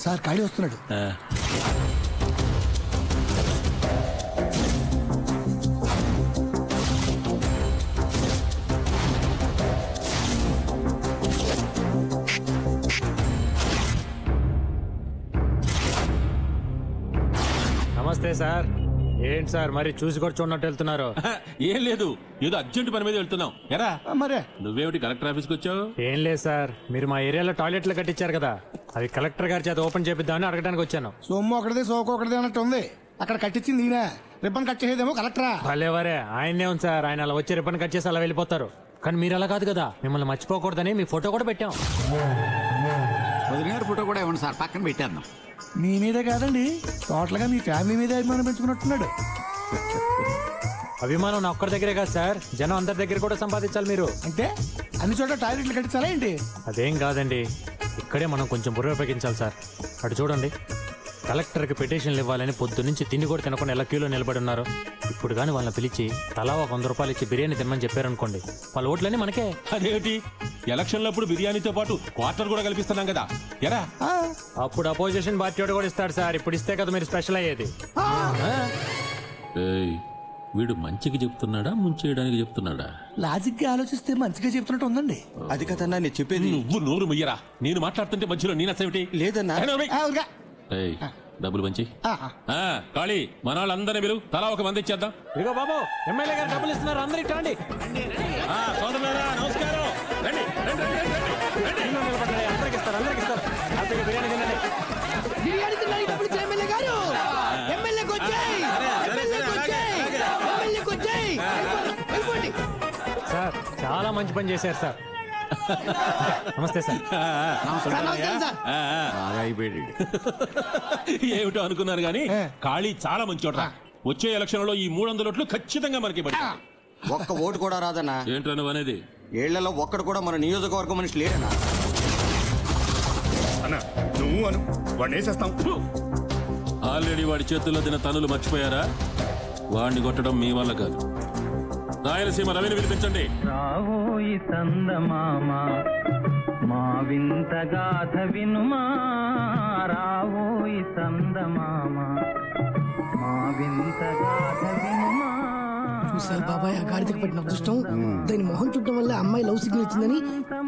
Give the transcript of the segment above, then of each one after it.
Sir ఖాళీ వస్తున్నాడు. నమస్తే సార్. ఏంటి సార్ మరి చూసి కూడా చూడనట్టు వెళ్తున్నారు? ఏం లేదు, ఏదో అర్జెంట్ పని మీద వెళ్తున్నాం. ఎరా మరే నువ్వేమిటి కలెక్టర్ ఆఫీస్కి వచ్చావు? ఏం లేదు సార్, మీరు మా ఏరియాలో టాయిలెట్లు కట్టించారు కదా, అవి కలెక్టర్ గారి చేత ఓపెన్ చేపిద్దామని అడగడానికి వచ్చాను. సొమ్ము ఒకటిది సోకు ఒకటిది అన్నట్టు ఉంది. అక్కడ కట్టించింది ఈయన, రిబ్బన్ కట్ చేసేదేమో కలెక్టరా. భలేవరే, ఆయనే ఉంది సార్. ఆయన అలా వచ్చి రిబ్బన్ కట్ చేసి అలా వెళ్ళిపోతారు. కానీ మీరు అలా కాదు కదా, మిమ్మల్ని మర్చిపోకూడదని మీ ఫోటో కూడా పెట్టాం. వదిన గారి ఫోటో కూడా ఇవ్వండి సార్, పక్కన పెట్టేద్దాం. మీ మీదే కాదండి, టోటల్ గా మీ ఫ్యామిలీ మీదే అభిమానం పెంచుకున్నట్టున్నాడు. అభిమానం నా ఒక్కరి దగ్గరే కాదు సార్, జనం అందరి దగ్గర కూడా సంపాదించాలి మీరు. అంటే అన్ని చోట్ల టాయిలెట్లు కట్టించాలా ఏంటి? అదేం కాదండి, ఇక్కడే మనం కొంచెం బుర్ర ఉపయోగించాలి సార్. అటు చూడండి, కలెక్టర్కి పిటిషన్లు ఇవ్వాలని పొద్దు నుంచి తిండి కూడా తినకుండా ఎలా క్యూలో నిలబడి ఉన్నారు. ఇప్పుడు కానీ వాళ్ళని పిలిచి తలా ఒక 100 రూపాయలు ఇచ్చి బిర్యానీ తినమని చెప్పారనుకోండి, వాళ్ళ ఓట్లన్నీ మనకే. అదేమిటి, ఎలక్షన్లప్పుడు బిర్యానీతో పాటు క్వార్టర్ కూడా కల్పిస్తున్నాం కదా. ఎరా అప్పుడు అపోజిషన్ పార్టీ వాడు కూడా ఇస్తాడు సార్, ఇప్పుడు ఇస్తే కదా మీరు స్పెషల్ అయ్యేది. వీడు మంచికి చెప్తున్నాడా ముంచేయడానికి చెప్తున్నాడా? లాజిక్ గా ఆలోచిస్తే మంచిగా చెప్తున్నట్టు ఉందండి. అది కదన్నా నేను చెప్పేది. నువ్వు నోరు ముయ్యరా, నేను మాట్లాడుతుంటే మధ్యలో నేనేమిటి? లేదన్నా. డబ్బులు పంచి ఖాళీ మన వాళ్ళందరినీ పిలువు, తలా ఒక మంది ఇచ్చేద్దాం. ఇదిగో బాబు, ఎమ్మెల్యే గారు డబ్బులు ఇస్తున్నారు, అందరూ ఇట్టండి. నమస్కారం. అందరికి ఇస్తారు, అందరికి ఇస్తారు. హ్యాపీగా బిర్యానీ తినండి. బిర్యానీ తినడానికి డబ్బులు ఇచ్చే ఎమ్మెల్యే గారు, ఎమ్మెల్యేకి వచ్చేయ్, ఎమ్మెల్యేకి వచ్చేయ్, ఎమ్మెల్యేకి వచ్చేయ్. వెళ్ళిపోండి. సార్ చాలా మంచి పని చేశారు సార్. నమస్తే సార్. నమస్కారం సార్. బాగా అయిపోయాడు. ఏమిటో అనుకున్నారు గానీ ఖాళీ చాలా మంచి చోట. వచ్చే ఎలక్షన్ లో ఈ 300 ఓట్లు ఖచ్చితంగా మనకి పడతాయి. ఒక్క ఓటు కూడా రాదన్నా. ఏంటో నువ్వు అనేది? ఏళ్లలో ఒక్కడు కూడా మన నియోజకవర్గం మనిషి లేడన్నా. అన్నా నువ్వు అను, వాడిని వేసేస్తాం. ఆల్రెడీ వాడి చేతుల్లో తిన తనులు మర్చిపోయారా? వాడిని కొట్టడం మీ వల్ల కాదు. రాయలసీమ రవిని వినిపించండి. రావోయి సందమామ మా వింత గాథ వినుమా, రావోయి సందమామ మా వింత గాథ వినుమా. చూసారు బాబాయ్, ఆ గాడిదకి పట్టిన అదృష్టం. దాని మొహం చుట్టం వల్ల అమ్మాయి లవ్ సిగ్నల్ ఇచ్చిందని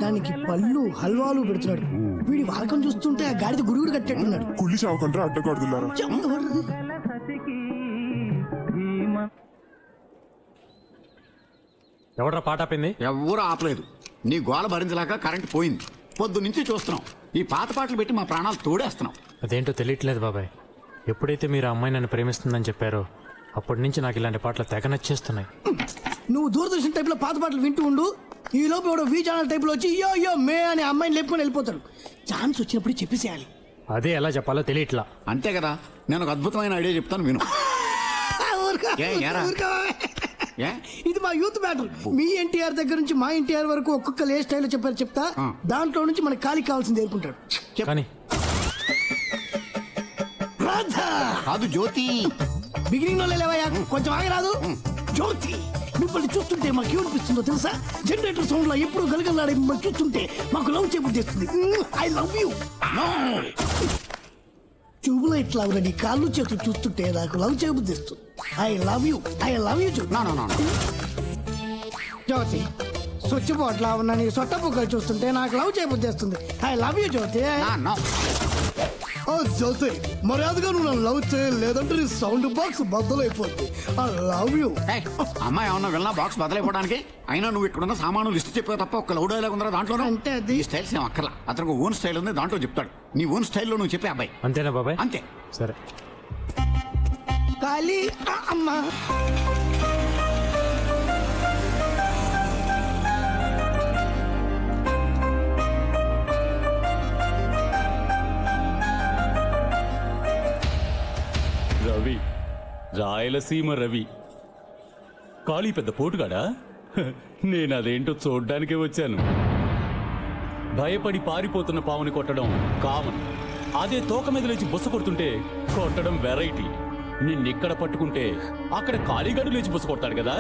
దానికి పళ్ళు హల్వాలు పెడుతున్నాడు. వీడి వాడకం చూస్తుంటే ఆ గాడిద గురుగుడు కట్టేట్టున్నాడు. కుళ్ళి చావకుండా అడ్డగాడుతున్నారు. ఎవడ్రా పాట ఆపింది? ఎవరు ఆపలేదు. నీ గోల భరించలేక కరెంట్ పోయింది. పొద్దు నుంచి చూస్తున్నాం. ఈ పాత పాటలు పెట్టి మా ప్రాణాలు తోడేస్తున్నాం. అదేంటో తెలియట్లేదు బాబాయ్. ఎప్పుడైతే మీరు ఆ అమ్మాయి నన్ను ప్రేమిస్తుందని చెప్పారో అప్పటి నుంచి నాకు ఇలాంటి పాటలు తెగ నచ్చేస్తున్నాయి. నువ్వు దూరదర్శన్ టైప్ లో పాత పాటలు వింటూ ఉండు. ఈ లోపు ఎవడో వి ఛానల్ టైప్ లో వచ్చి యో యో మే అని అమ్మాయిని లేపుకొని వెళ్ళిపోతాడు. ఛాన్స్ వచ్చినప్పుడు చెప్పేసేయాలి. అదే ఎలా చెప్పాలో తెలియట్లా. అంతే కదా. నేను ఒక అద్భుతమైన ఐడియా చెప్తాను విను. ఇది మా యూత్ మ్యాటర్. మీ ఎన్టీఆర్ దగ్గర నుంచి మా ఎన్టీఆర్ వరకు ఒక్కొక్కరు ఏ స్టైల్లో చెప్పారు చెప్తా. దాంట్లో నుంచి మనకి ఖాళీ కావాల్సింది ఏర్కుంటాడు. కానీ కాదు జ్యోతి. బిగినింగ్ లో లేవయ్యా, కొంచెం ఆగరాదు. జ్యోతి, మిమ్మల్ని చూస్తుంటే మాకు ఏమనిపిస్తుందో తెలుసా? జనరేటర్ సౌండ్ లో ఎప్పుడు గలగలాడే మిమ్మల్ని చూస్తుంటే మాకు లవ్ చేస్తుంది. I love you. ట్యూబ్లో ఇట్లా నీ కాళ్ళు చేతులు చూస్తుంటే నాకు లవ్ చేయబుద్ధిస్తుంది. I love you, I love you. Jyoti, switch board లా ఉన్న నీ సొట్ట బుక్కలు చూస్తుంటే నాకు లవ్ చేయబుద్ధిస్తుంది. I love you Jyoti. ఓ జ్యోతి, మర్యాదగా నువ్వు నన్ను లవ్ చేయ, లేదంటే నీ సౌండ్ బాక్స్ బద్దలైపోతుంది. I love you. అమ్మాయి ఏమన్నా వెళ్ళినా బాక్స్ బదలైపోవడానికి? అయినా నువ్వు ఇక్కడున్న సామాను లిస్ట్ చెప్పే తప్ప ఒక లౌడ్ డైలాగ్ ఉందా దాంట్లో? అంటే అది ఈ స్టైల్స్ ఏం అక్కర్లా. అతనికి ఓన్ స్టైల్ ఉంది, దాంట్లో చెప్తాడు. నీ ఓన్ స్టైల్లో నువ్వు చెప్పే అబ్బాయి. అంతేనా బాబాయ్? అంతే. సరే. ఖాళీ అమ్మా. రవి, రాయలసీమ రవి. కాళీ పెద్ద పోటుగాడా? నేను అదేంటో చూడ్డానికే వచ్చాను. భయపడి పారిపోతున్న పావుని కొట్టడం కామన్. అదే తోక మీద లేచి బుస కొడుతుంటే కొట్టడం వెరైటీ. నిన్నిక్కడ పట్టుకుంటే అక్కడ కాళీగాడు లేచి బుస కొడతాడు కదా.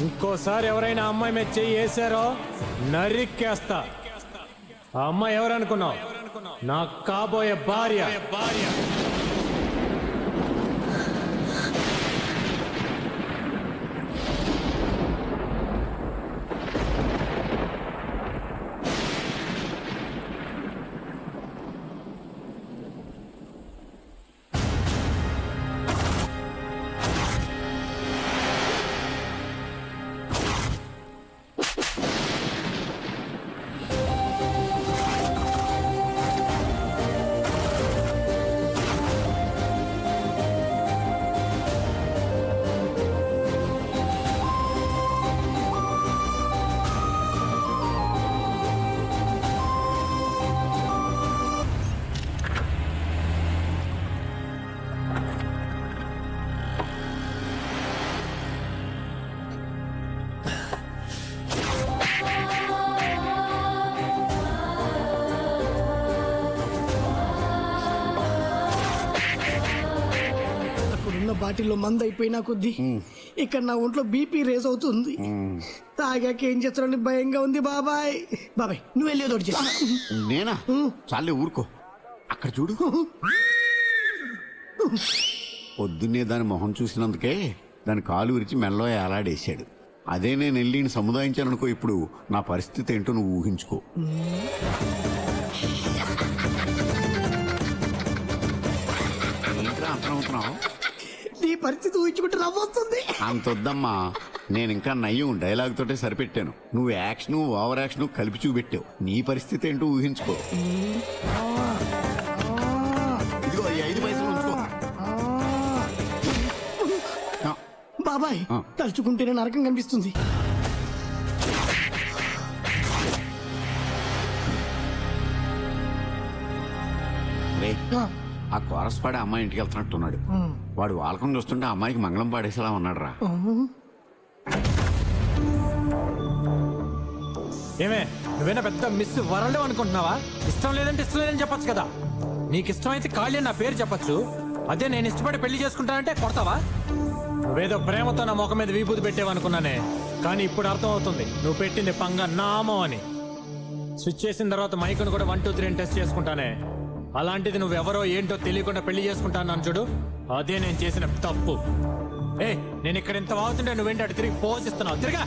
ఇంకోసారి ఎవరైనా అమ్మాయి మీద చెయ్యి వేసారో నరికేస్తా. ఆ అమ్మాయి ఎవరనుకున్నావు? నా కాబోయే భార్య. బాటిల్లో మందు అయిపోయినా కొద్దీ ఇక్కడ నా ఒంట్లో బీపీ రేజ్ అవుతుంది. తాగాక ఏం చేస్తారని భయంగా ఉంది. బాబాయ్ బాబాయ్ నువ్వు వెళ్ళేదోటి చేస్తా. నేనా? చాలే ఊరుకో. అక్కడ చూడు. పొద్దున్నే దాని మొహం చూసినందుకే దాని కాలు విరిచి మెల్లో ఏలాడేశాడు. అదే నేను వెళ్ళి సముదాయించాననుకో, ఇప్పుడు నా పరిస్థితి ఏంటో నువ్వు ఊహించుకో. ఏంట్రా అర్థమవుతున్నావు? నీ పరిస్థితి ఊహించుకుంటే నవ్వొస్తుంది. అంతొద్దమ్మా, నేను ఇంకా నయ్యం డైలాగ్ తోటే సరిపెట్టాను. నువ్వు యాక్షన్ ఓవర్ యాక్షన్ కలిపి చూపెట్టావు. నీ పరిస్థితి ఏంటో ఊహించుకో. ఇదిగో ఈ 5 పైసలు ఉంచుకో. బాబాయ్ తలుచుకుంటేనే నరకం కనిపిస్తుంది. ఆ కోరస్ పాడే అమ్మాయి ఇంటికి వెళ్తున్నట్టున్నాడు. వాడు వాలకం చూస్తుంటే అమ్మాయికి మంగళం పాడేసేలా ఉన్నాడు రా. ఏమే నువ్వేనా పెద్ద మిస్ వరల్డ్ అనుకుంటున్నావా? ఇష్టం లేదంటే ఇష్టం లేదని చెప్పొచ్చు కదా. నీకు ఇష్టమైతే ఖాళీ నా పేరు చెప్పొచ్చు. అదే నేను ఇష్టపడి పెళ్లి చేసుకుంటానంటే కొడతావా? నువ్వేదో ప్రేమతో నా ముఖం మీద విభూతి పెట్టేవనుకున్నానే, కానీ ఇప్పుడు అర్థం అవుతుంది నువ్వు పెట్టింది పంగ నామం అని. స్విచ్ చేసిన తర్వాత మైకును కూడా 1 2 3 టెస్ట్ చేసుకుంటానే. అలాంటిది నువ్వెవరో ఏంటో తెలియకుండా పెళ్లి చేసుకుంటాను చూడు, అదే నేను చేసిన తప్పు. నేను ఇక్కడ ఇంత వాగుతుంటే నువ్వేంటి అటు తిరిగి పోజిస్తున్నావు? తిరిగా